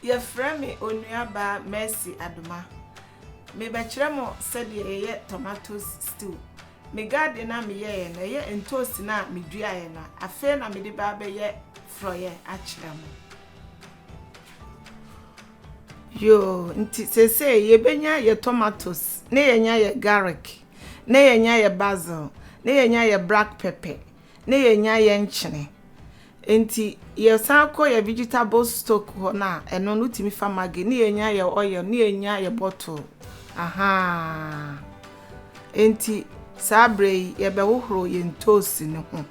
Ye frame onuaba Mercy Adoma. Me bechire mo said ye tomato stew. Me garden na me ye na ye entoast na me dua ye na. Afe na me de ba be ye froye akire mo. Yo, nti se ye benya ye tomatoes, ne ye nya ye garlic, ne ye nya ye basil, ne ye nya ye black pepper, ne ye nya ye nchene. Enti ye sanko ye vegetable stock ho na eno no timi fa magi, ne ye nya ye oil, ne ye nya ye bottle. Aha. Enti sabre ye be wohoro ye ntosi ne ho.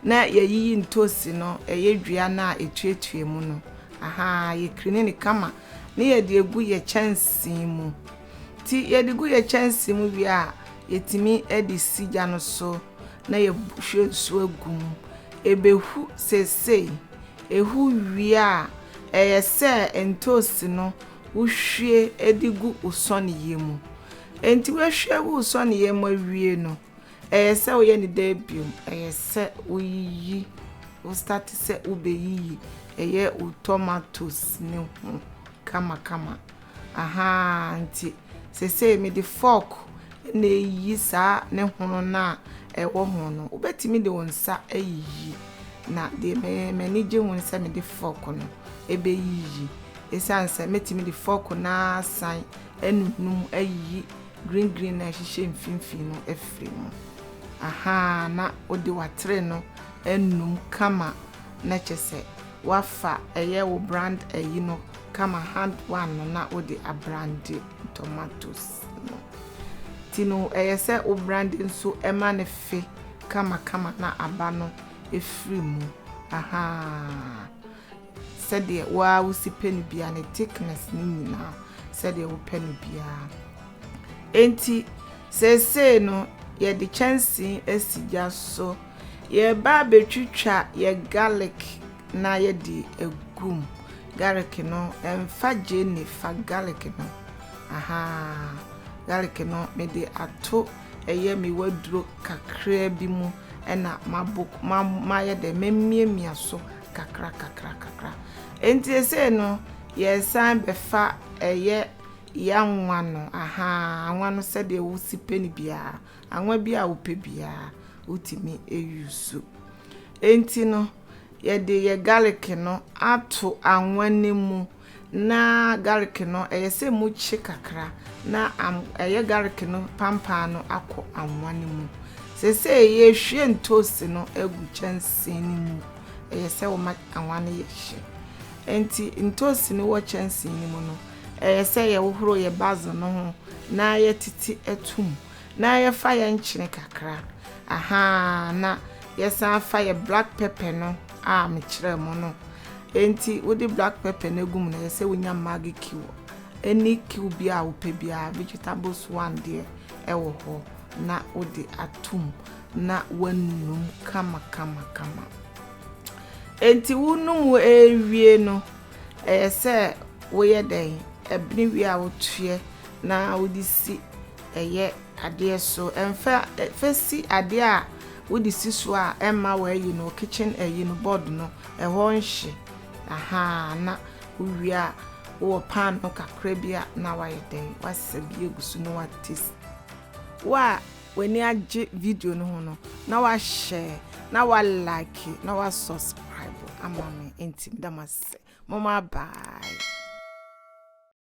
Na ye yiyi ntosi no ye dua na etuetue mu no. Aha, ye krine ni kama. Ne ye de egu ye chansin mu. Ti ye de gu ye chansin mu wi a yetimi edi sigya no so na ye hwe nsu agum. Ebehu sesei ehu wi a eyese entosi no wohwe edigu usoni yemu. Enti we hwe gu usoni yemu awie no eyese wo ye ni debium eyese oyiyi wo start se ubeyiyi eye u tomatoes ne ho kama. Aha, nti sesei me de fork na eyi sa ne hono na ewo hono ubetimi de wonsa eyi na de me ni je won se me de fork no ebe yi esanse metimi de fork na san enunum eyi green na hihye mfimfini no efre mu. Aha, na odi watre no enum kama na chese wafa eye wo brand eyi no kama hand one no na odi abrandi tomatoes no tino eyese wo brand nso ema ne fe kama na aba no efri mu. Aha, sede wa wo sipenu bia ne thickness ni nyina sede wo penu bia. Enti sese no ye de chansi esigya so ye ba betwitwa ye garlic na ye di egum. Garlic no emfa jeni fa garlic no. Aha, garlic no me de ato eye mi waduro kakra bi mu ena mabuk ma ye de memiemia so kakra. Enti ese no ye san befa eye yanwa no. Aha, anwa no se de wo sipeni bia anwa bia wo pe bia utimi eyusu. Enti no ye de ye garlic no ato anwane mu na garlic no eyese mu chi kakra na eye garlic no pampa no akọ anwane mu. Sese ye hwe ntosi no egu chansen ni mu eyese wo ma anwane ye hye. Enti ntosi ni wo chansen ni mu no eyese ye wohoro ye basil no ho na ye titi etum na ye fa ye nchene kakra. Aha, na yesa fa ye black pepper no me kire mo no. Enti wo di black pepper na gum na yese wonya magi cube any cube bia wo pe bia vegetables one there ewo ho na wo di atum na wanum kama. Enti wunum ewie no eyese wo ye den ebni wi a wo tue na wo di si eye ade so emfa fesi ade a wo di si so a emma wa yi no kitchen eyi no board no eho nhye. Aha, na uwi a wo pan no kakra bia na wa ye den wasabi egusu no wa taste wa weni age video no ho no na wa share na wa like na wa subscribe amame enti ndamase mama ba.